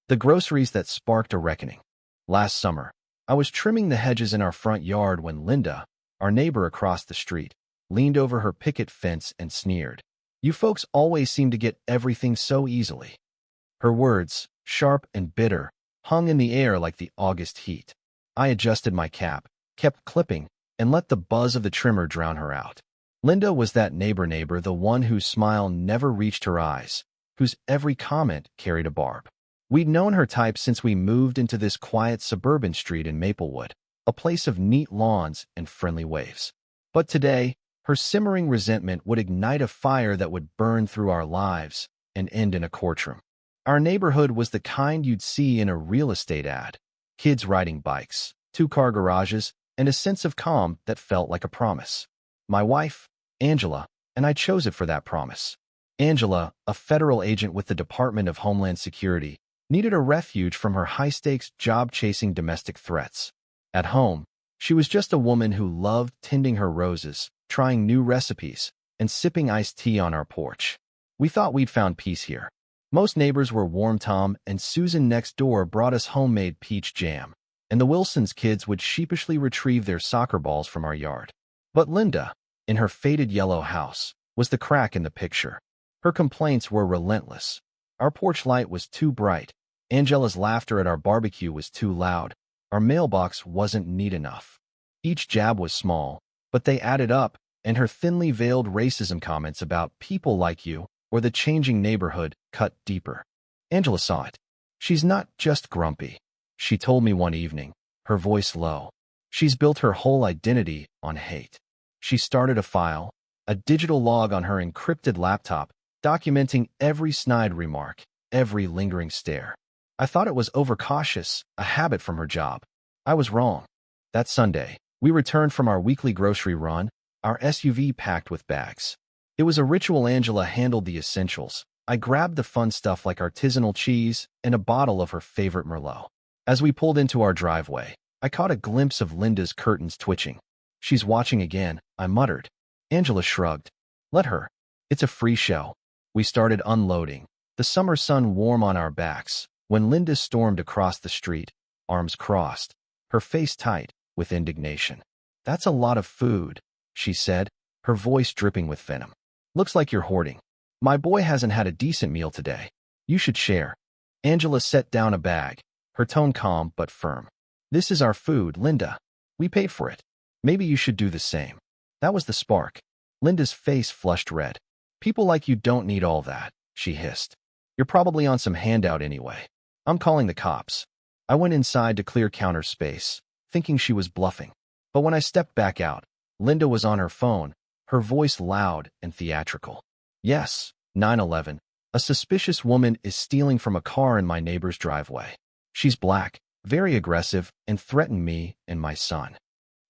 The groceries that sparked a reckoning. Last summer, I was trimming the hedges in our front yard when Linda, our neighbor across the street, leaned over her picket fence and sneered. "You folks always seem to get everything so easily." Her words, sharp and bitter, hung in the air like the August heat. I adjusted my cap, kept clipping, and let the buzz of the trimmer drown her out. Linda was that neighbor, the one whose smile never reached her eyes, whose every comment carried a barb. We'd known her type since we moved into this quiet suburban street in Maplewood, a place of neat lawns and friendly waves. But today, her simmering resentment would ignite a fire that would burn through our lives and end in a courtroom. Our neighborhood was the kind you'd see in a real estate ad. Kids riding bikes, two-car garages, and a sense of calm that felt like a promise. My wife, Angela, and I chose it for that promise. Angela, a federal agent with the Department of Homeland Security, needed a refuge from her high-stakes job-chasing domestic threats. At home, she was just a woman who loved tending her roses, trying new recipes, and sipping iced tea on our porch. We thought we'd found peace here. Most neighbors were warm. Tom and Susan next door brought us homemade peach jam, and the Wilsons kids would sheepishly retrieve their soccer balls from our yard. But Linda, in her faded yellow house, was the crack in the picture. Her complaints were relentless. Our porch light was too bright. Angela's laughter at our barbecue was too loud. Our mailbox wasn't neat enough. Each jab was small, but they added up, and her thinly veiled racism comments about people like you or the changing neighborhood cut deeper. Angela saw it. "She's not just grumpy," she told me one evening, her voice low. "She's built her whole identity on hate." She started a file, a digital log on her encrypted laptop, documenting every snide remark, every lingering stare. I thought it was overcautious, a habit from her job. I was wrong. That Sunday, we returned from our weekly grocery run, our SUV packed with bags. It was a ritual. Angela handled the essentials. I grabbed the fun stuff like artisanal cheese and a bottle of her favorite Merlot. As we pulled into our driveway, I caught a glimpse of Linda's curtains twitching. "She's watching again," I muttered. Angela shrugged. "Let her. It's a free show." We started unloading, the summer sun warm on our backs, when Linda stormed across the street, arms crossed, her face tight with indignation. "That's a lot of food," she said, her voice dripping with venom. "Looks like you're hoarding. My boy hasn't had a decent meal today. You should share." Angela set down a bag, her tone calm but firm. "This is our food, Linda. We paid for it. Maybe you should do the same." That was the spark. Linda's face flushed red. "People like you don't need all that," she hissed. "You're probably on some handout anyway. I'm calling the cops." I went inside to clear counter space, thinking she was bluffing. But when I stepped back out, Linda was on her phone, her voice loud and theatrical. "Yes, 9/11. A suspicious woman is stealing from a car in my neighbor's driveway. She's black, very aggressive, and threatened me and my son."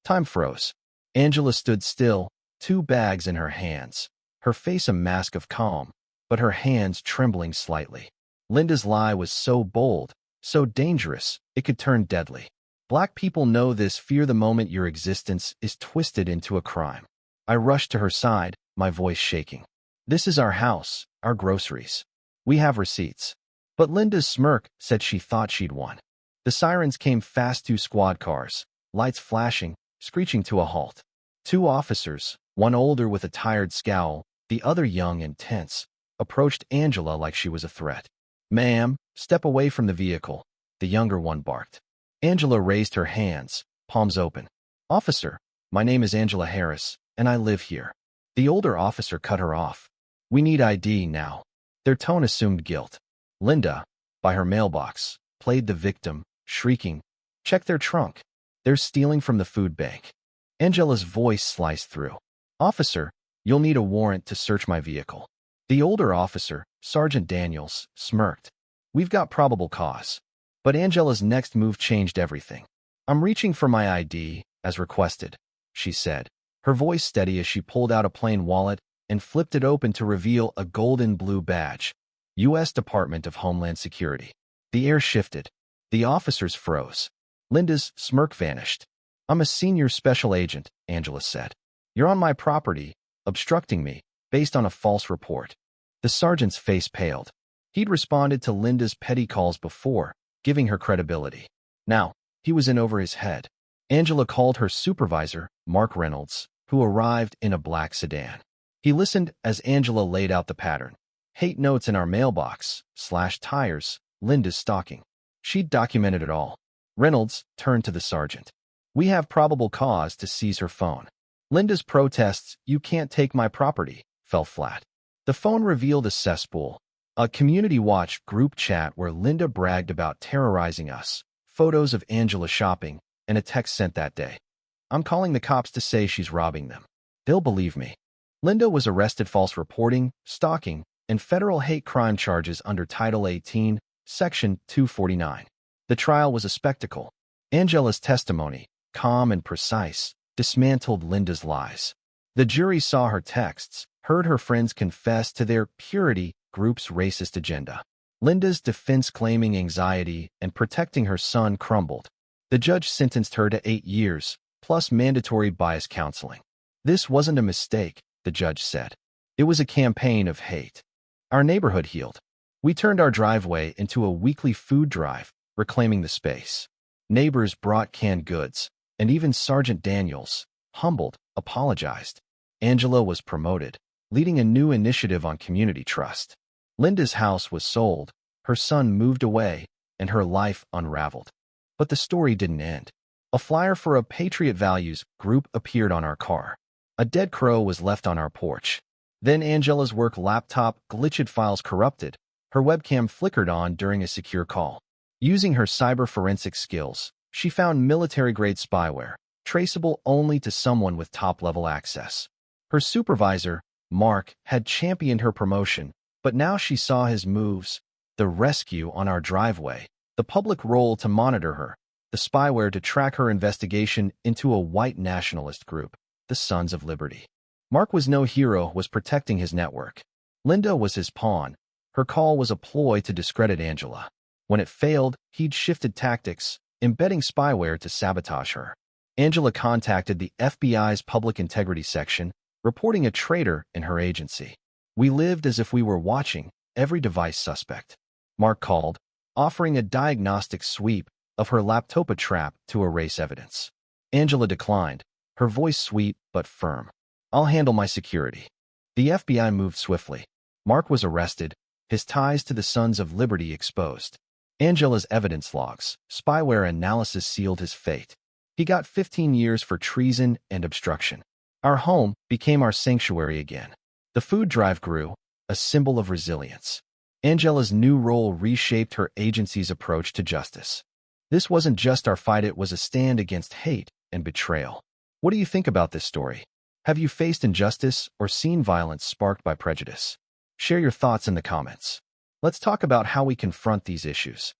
Time froze. Angela stood still, two bags in her hands, her face a mask of calm, but her hands trembling slightly. Linda's lie was so bold, so dangerous, it could turn deadly. "Black people know this. Fear the moment your existence is twisted into a crime." I rushed to her side, my voice shaking. "This is our house, our groceries. We have receipts." But Linda's smirk said she thought she'd won. The sirens came fast. 2 squad cars, lights flashing, screeching to a halt. 2 officers, one older with a tired scowl, the other young and tense, approached Angela like she was a threat. "Ma'am, step away from the vehicle," the younger one barked. Angela raised her hands, palms open. "Officer, my name is Angela Harris, and I live here." The older officer cut her off. "We need ID now." Their tone assumed guilt. Linda, by her mailbox, played the victim, shrieking, "Check their trunk. They're stealing from the food bank." Angela's voice sliced through. "Officer, you'll need a warrant to search my vehicle." The older officer, Sergeant Daniels, smirked. "We've got probable cause." But Angela's next move changed everything. "I'm reaching for my ID, as requested," she said, her voice steady as she pulled out a plain wallet and flipped it open to reveal a golden blue badge. U.S. Department of Homeland Security. The air shifted. The officers froze. Linda's smirk vanished. "I'm a senior special agent," Angela said. "You're on my property, obstructing me, based on a false report." The sergeant's face paled. He'd responded to Linda's petty calls before, giving her credibility. Now, he was in over his head. Angela called her supervisor, Mark Reynolds, who arrived in a black sedan. He listened as Angela laid out the pattern. Hate notes in our mailbox, slashed tires, Linda's stalking. She'd documented it all. Reynolds turned to the sergeant. We have probable cause to seize her phone. Linda's protests, "You can't take my property," fell flat. The phone revealed a cesspool, a community watch group chat where Linda bragged about terrorizing us, photos of Angela shopping, and a text sent that day. "I'm calling the cops to say she's robbing them. They'll believe me." Linda was arrested false reporting, stalking, and federal hate crime charges under Title 18, Section 249. The trial was a spectacle. Angela's testimony, calm and precise, dismantled Linda's lies. The jury saw her texts, heard her friends confess to their purity group's racist agenda. Linda's defense claiming anxiety and protecting her son crumbled. The judge sentenced her to 8 years, plus mandatory bias counseling. "This wasn't a mistake," the judge said. "It was a campaign of hate." Our neighborhood healed. We turned our driveway into a weekly food drive, reclaiming the space. Neighbors brought canned goods, and even Sergeant Daniels, humbled, apologized. Angela was promoted, leading a new initiative on community trust. Linda's house was sold, her son moved away, and her life unraveled. But the story didn't end. A flyer for a Patriot Values group appeared on our car. A dead crow was left on our porch. Then Angela's work laptop glitched, files corrupted. Her webcam flickered on during a secure call. Using her cyber forensic skills, she found military-grade spyware, traceable only to someone with top-level access. Her supervisor, Mark, had championed her promotion, but now she saw his moves: the rescue on our driveway, the public role to monitor her, the spyware to track her investigation into a white nationalist group, the Sons of Liberty. Mark was no hero, was protecting his network. Linda was his pawn. Her call was a ploy to discredit Angela. When it failed, he'd shifted tactics, embedding spyware to sabotage her. Angela contacted the FBI's Public Integrity Section, reporting a traitor in her agency. We lived as if we were watching every device suspect. Mark called, offering a diagnostic sweep of her laptop trap to erase evidence. Angela declined, her voice sweet but firm. "I'll handle my security." The FBI moved swiftly. Mark was arrested, his ties to the Sons of Liberty exposed. Angela's evidence logs, spyware analysis sealed his fate. He got 15 years for treason and obstruction. Our home became our sanctuary again. The food drive grew, a symbol of resilience. Angela's new role reshaped her agency's approach to justice. This wasn't just our fight, it was a stand against hate and betrayal. What do you think about this story? Have you faced injustice or seen violence sparked by prejudice? Share your thoughts in the comments. Let's talk about how we confront these issues.